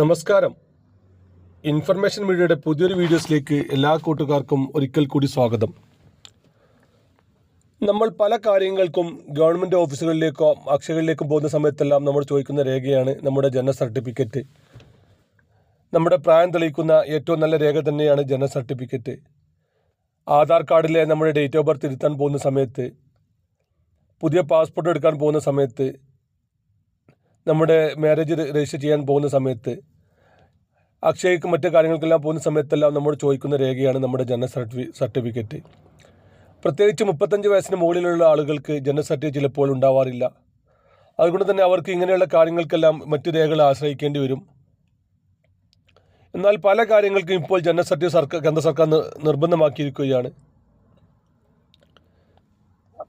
നമസ്കാരം. ഇൻഫർമേഷൻ മീഡിയയുടെ പുതിയൊരു വീഡിയോസിലേക്ക് എല്ലാ കൂട്ടുകാർക്കും ഒരിക്കൽ കൂടി സ്വാഗതം. നമ്മൾ പല കാര്യങ്ങൾക്കും ഗവൺമെൻറ് ഓഫീസുകളിലേക്കോ അക്ഷയകളിലേക്കും പോകുന്ന സമയത്തെല്ലാം നമ്മൾ ചോദിക്കുന്ന രേഖയാണ് നമ്മുടെ ജനന സർട്ടിഫിക്കറ്റ്. നമ്മുടെ പ്രായം തെളിയിക്കുന്ന ഏറ്റവും നല്ല രേഖ തന്നെയാണ് ജനന സർട്ടിഫിക്കറ്റ്. ആധാർ കാർഡിലെ നമ്മുടെ ഡേറ്റ് ഓഫ് ബർത്ത് ഇരുത്താൻ പോകുന്ന സമയത്ത്, പുതിയ പാസ്പോർട്ട് എടുക്കാൻ പോകുന്ന സമയത്ത്, നമ്മുടെ മാരേജ് രജിസ്റ്റർ ചെയ്യാൻ പോകുന്ന സമയത്ത്, അക്ഷയക്ക് മറ്റു കാര്യങ്ങൾക്കെല്ലാം പോകുന്ന സമയത്തെല്ലാം നമ്മൾ ചോദിക്കുന്ന രേഖയാണ് നമ്മുടെ ജനന സർട്ടിഫിക്കറ്റ്. പ്രത്യേകിച്ച് 35 വയസ്സിന് മുകളിലുള്ള ആളുകൾക്ക് ജനന സർട്ടിഫിക്കറ്റ് ചിലപ്പോൾ ഉണ്ടാവാറില്ല. അതുകൊണ്ട് തന്നെ അവർക്ക് ഇങ്ങനെയുള്ള കാര്യങ്ങൾക്കെല്ലാം മറ്റു രേഖകൾ ആശ്രയിക്കേണ്ടി വരും. എന്നാൽ പല കാര്യങ്ങൾക്കും ഇപ്പോൾ ജനന സർട്ടിഫിക്കറ്റ് കേന്ദ്ര സർക്കാർ നിർബന്ധമാക്കിയിരിക്കുകയാണ്.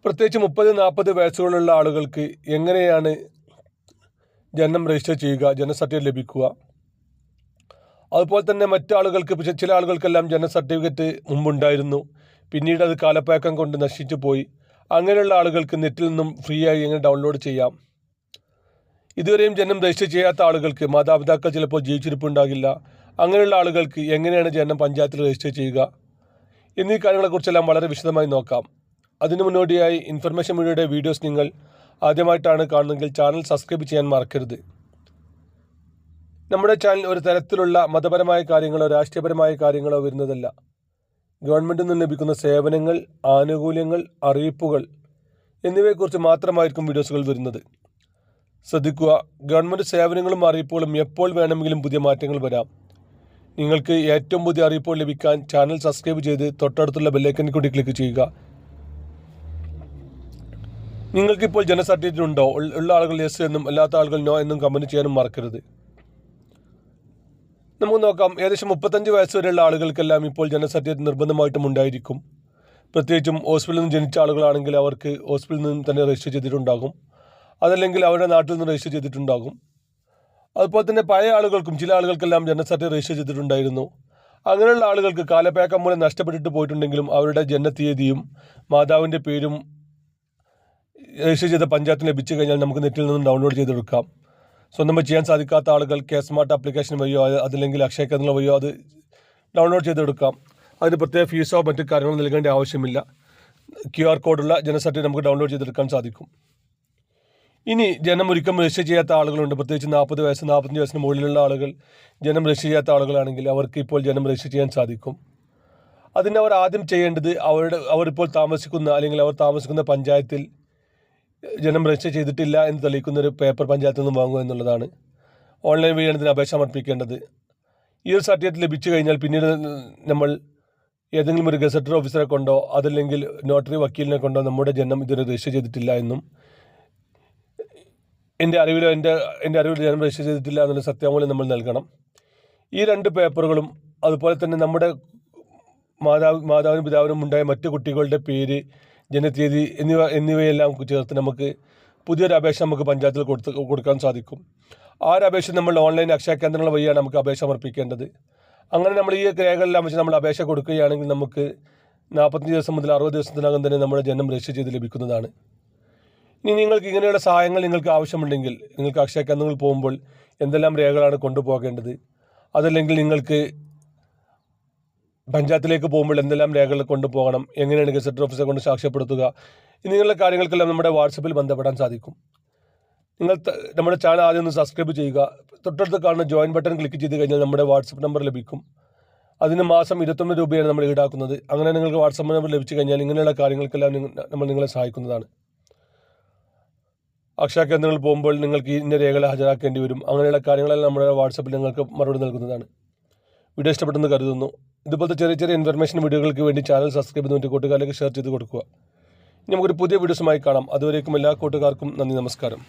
പ്രത്യേകിച്ച് 30-40 വയസ്സുകളുള്ള ആളുകൾക്ക് എങ്ങനെയാണ് ജനനം രജിസ്റ്റർ ചെയ്യുക, ജനന സർട്ടിഫിക്കറ്റ് ലഭിക്കുക. അതുപോലെ തന്നെ മറ്റാളുകൾക്ക്, ചില ആളുകൾക്കെല്ലാം ജനന സർട്ടിഫിക്കറ്റ് മുമ്പുണ്ടായിരുന്നു, പിന്നീട് അത് കാലപ്പഴക്കം കൊണ്ട് നശിച്ചു പോയി. അങ്ങനെയുള്ള ആളുകൾക്ക് നെറ്റിൽ നിന്നും ഫ്രീ ആയി എങ്ങനെ ഡൗൺലോഡ് ചെയ്യാം. ഇതുവരെയും ജനനം രജിസ്റ്റർ ചെയ്യാത്ത ആളുകൾക്ക്, മാതാപിതാക്കൾ ചിലപ്പോൾ ജീവിച്ചിരിപ്പുണ്ടാകില്ല, അങ്ങനെയുള്ള ആളുകൾക്ക് എങ്ങനെയാണ് ജനനം പഞ്ചായത്തിൽ രജിസ്റ്റർ ചെയ്യുക എന്നീ കാര്യങ്ങളെക്കുറിച്ചെല്ലാം വളരെ വിശദമായി നോക്കാം. അതിനു മുന്നോടിയായി ഇൻഫർമേഷൻ മീഡിയയുടെ വീഡിയോസ് നിങ്ങൾ ആദ്യമായിട്ടാണ് കാണുന്നതെങ്കിൽ ചാനൽ സബ്സ്ക്രൈബ് ചെയ്യാൻ മറക്കരുത്. നമ്മുടെ ചാനൽ ഒരു തരത്തിലുള്ള മതപരമായ കാര്യങ്ങളോ രാഷ്ട്രീയപരമായ കാര്യങ്ങളോ വരുന്നതല്ല. ഗവൺമെൻറ്റിൽ നിന്ന് ലഭിക്കുന്ന സേവനങ്ങൾ, ആനുകൂല്യങ്ങൾ, അറിയിപ്പുകൾ എന്നിവയെക്കുറിച്ച് മാത്രമായിരിക്കും വീഡിയോസുകൾ വരുന്നത്. ശ്രദ്ധിക്കുക, ഗവൺമെൻറ് സേവനങ്ങളും അറിയിപ്പുകളും എപ്പോൾ വേണമെങ്കിലും പുതിയ മാറ്റങ്ങൾ വരാം. നിങ്ങൾക്ക് ഏറ്റവും പുതിയ അറിയിപ്പുകൾ ലഭിക്കാൻ ചാനൽ സബ്സ്ക്രൈബ് ചെയ്ത് തൊട്ടടുത്തുള്ള ബെല്ലൈക്കണിൽ കൂടി ക്ലിക്ക് ചെയ്യുക. നിങ്ങൾക്കിപ്പോൾ ജനന സർട്ടിഫിക്കറ്റ് ഉണ്ടോ? ഉള്ള ആളുകൾ യെസ് എന്നും അല്ലാത്ത ആളുകൾ നോ എന്നും കമൻറ്റ് ചെയ്യാനും മറക്കരുത്. നമുക്ക് നോക്കാം. ഏകദേശം 35 വയസ്സ് വരെയുള്ള ആളുകൾക്കെല്ലാം ഇപ്പോൾ ജനന സർട്ടിഫിക്കറ്റ് നിർബന്ധമായിട്ടും ഉണ്ടായിരിക്കും. പ്രത്യേകിച്ചും ഹോസ്പിറ്റലിൽ നിന്ന് ജനിച്ച ആളുകളാണെങ്കിൽ അവർക്ക് ഹോസ്പിറ്റലിൽ നിന്നും തന്നെ രജിസ്റ്റർ ചെയ്തിട്ടുണ്ടാകും, അതല്ലെങ്കിൽ അവരുടെ നാട്ടിൽ നിന്ന് രജിസ്റ്റർ ചെയ്തിട്ടുണ്ടാകും. അതുപോലെ തന്നെ പഴയ ആളുകൾക്കും ചില ആളുകൾക്കെല്ലാം ജനന സർട്ടിഫിക്കറ്റ് രജിസ്റ്റർ ചെയ്തിട്ടുണ്ടായിരുന്നു. അങ്ങനെയുള്ള ആളുകൾക്ക് കാലപ്പഴക്കം മൂലം നഷ്ടപ്പെട്ടിട്ട് പോയിട്ടുണ്ടെങ്കിലും അവരുടെ ജനന തീയതിയും മാതാവിൻ്റെ പേരും രജിസ്റ്റർ ചെയ്ത പഞ്ചായത്തിന് ലഭിച്ചു കഴിഞ്ഞാൽ നമുക്ക് നെറ്റിൽ നിന്നും ഡൗൺലോഡ് ചെയ്തെടുക്കാം. സ്വന്തമായി ചെയ്യാൻ സാധിക്കാത്ത ആളുകൾ സ്മാർട്ട് ആപ്ലിക്കേഷൻ വഴിയോ അതല്ലെങ്കിൽ അക്ഷയ കേന്ദ്രങ്ങൾ വഴിയോ അത് ഡൗൺലോഡ് ചെയ്തെടുക്കാം. അതിന് പ്രത്യേക ഫീസോ മറ്റു കാര്യങ്ങളോ നൽകേണ്ട ആവശ്യമില്ല. QR കോഡുള്ള ജനന സർട്ടിഫിക്കറ്റ് നമുക്ക് ഡൗൺലോഡ് ചെയ്തെടുക്കാൻ സാധിക്കും. ഇനി ജനം ഒരിക്കലും രജിസ്റ്റർ ചെയ്യാത്ത ആളുകളുണ്ട്. പ്രത്യേകിച്ച് 40 വയസ്സ് 45 വയസ്സിന് മുകളിലുള്ള ആളുകൾ ജനം രജിസ്റ്റർ ചെയ്യാത്ത ആളുകളാണെങ്കിൽ അവർക്ക് ഇപ്പോൾ ജനം രജിസ്റ്റർ ചെയ്യാൻ സാധിക്കും. അതിന് അവർ ആദ്യം ചെയ്യേണ്ടത് അവരിപ്പോൾ താമസിക്കുന്ന അല്ലെങ്കിൽ അവർ താമസിക്കുന്ന പഞ്ചായത്തിൽ ജനം രജിസ്റ്റർ ചെയ്തിട്ടില്ല എന്ന് തെളിയിക്കുന്ന ഒരു പേപ്പർ പഞ്ചായത്തിൽ നിന്നും വാങ്ങുക എന്നുള്ളതാണ്. ഓൺലൈൻ വഴിയാണ് ഇതിന് അപേക്ഷ സമർപ്പിക്കേണ്ടത്. ഈ ഒരു സർട്ടിഫിക്കറ്റ് ലഭിച്ചു കഴിഞ്ഞാൽ പിന്നീട് നമ്മൾ ഏതെങ്കിലും ഒരു ഗസറ്റഡ് ഓഫീസറെ കൊണ്ടോ അതല്ലെങ്കിൽ നോട്ടറി വക്കീലിനെ കൊണ്ടോ നമ്മുടെ ജനം ഇതിന് രജിസ്റ്റർ ചെയ്തിട്ടില്ല എന്നും എൻ്റെ അറിവിൽ ജനം രജിസ്റ്റർ ചെയ്തിട്ടില്ല എന്നുള്ള സത്യാമൂലം നമ്മൾ നൽകണം. ഈ 2 പേപ്പറുകളും അതുപോലെ തന്നെ നമ്മുടെ മാതാവിനും പിതാവിനും ഉണ്ടായ മറ്റു കുട്ടികളുടെ പേര്, ജനതീയതി എന്നിവയെല്ലാം ചേർത്ത് നമുക്ക് പുതിയൊരു അപേക്ഷ നമുക്ക് പഞ്ചായത്തിൽ കൊടുക്കാൻ സാധിക്കും. ആ ഒരു അപേക്ഷ നമ്മൾ ഓൺലൈൻ അക്ഷയ കേന്ദ്രങ്ങൾ വഴിയാണ് നമുക്ക് അപേക്ഷ സമർപ്പിക്കേണ്ടത്. അങ്ങനെ നമ്മൾ ഈ രേഖകളെല്ലാം വെച്ച് നമ്മൾ അപേക്ഷ കൊടുക്കുകയാണെങ്കിൽ നമുക്ക് 45 ദിവസം മുതൽ 60 ദിവസത്തിനകം തന്നെ നമ്മുടെ ജനം രജിസ്റ്റർ ചെയ്ത് ലഭിക്കുന്നതാണ്. ഇനി നിങ്ങൾക്ക് ഇങ്ങനെയുള്ള സഹായങ്ങൾ നിങ്ങൾക്ക് ആവശ്യമുണ്ടെങ്കിൽ നിങ്ങൾക്ക് അക്ഷയ കേന്ദ്രങ്ങളിൽ പോകുമ്പോൾ എന്തെല്ലാം രേഖകളാണ് കൊണ്ടുപോകേണ്ടത്, അതല്ലെങ്കിൽ നിങ്ങൾക്ക് പഞ്ചായത്തിലേക്ക് പോകുമ്പോൾ എന്തെല്ലാം രേഖകൾ കൊണ്ടുപോകണം, എങ്ങനെയാണ് ഗസറ്റഡ് ഓഫീസറെ കൊണ്ട് സാക്ഷ്യപ്പെടുത്തുക ഇങ്ങനെയുള്ള കാര്യങ്ങൾക്കെല്ലാം നമ്മുടെ വാട്സപ്പിൽ ബന്ധപ്പെടാൻ സാധിക്കും. നിങ്ങൾ നമ്മുടെ ചാനൽ ആദ്യം ഒന്ന് സബ്സ്ക്രൈബ് ചെയ്യുക. തൊട്ടടുത്ത് കാണുന്ന ജോയിൻ ബട്ടൺ ക്ലിക്ക് ചെയ്ത് കഴിഞ്ഞാൽ നമ്മുടെ വാട്സപ്പ് നമ്പർ ലഭിക്കും. അതിന് മാസം 29 രൂപയാണ് നമ്മൾ ഈടാക്കുന്നത്. അങ്ങനെ നിങ്ങൾക്ക് വാട്സപ്പ് നമ്പർ ലഭിച്ചു കഴിഞ്ഞാൽ ഇങ്ങനെയുള്ള കാര്യങ്ങൾക്കെല്ലാം നമ്മൾ നിങ്ങളെ സഹായിക്കുന്നതാണ്. അക്ഷയ കേന്ദ്രങ്ങളിൽ പോകുമ്പോൾ നിങ്ങൾക്ക് ഇന്ന രേഖകൾ ഹാജരാക്കേണ്ടി വരും. അങ്ങനെയുള്ള കാര്യങ്ങളെല്ലാം നമ്മുടെ വാട്സപ്പിൽ നിങ്ങൾക്ക് മറുപടി നൽകുന്നതാണ്. വീഡിയോ ഇഷ്ടപ്പെട്ടെന്ന് കരുതുന്നു. ഇതുപോലത്തെ ചെറിയ ഇൻഫർമേഷൻ വീഡിയോകൾക്ക് വേണ്ടി ചാനൽ സബ്സ്ക്രൈബ് ചെയ്ത് കൂട്ടുകാരിലേക്ക് ഷെയർ ചെയ്ത് കൊടുക്കുക. ഇനി നമുക്കൊരു പുതിയ വീഡിയോസുമായി കാണാം. അതുവരേക്കും എല്ലാ കൂട്ടുകാർക്കും നന്ദി, നമസ്കാരം.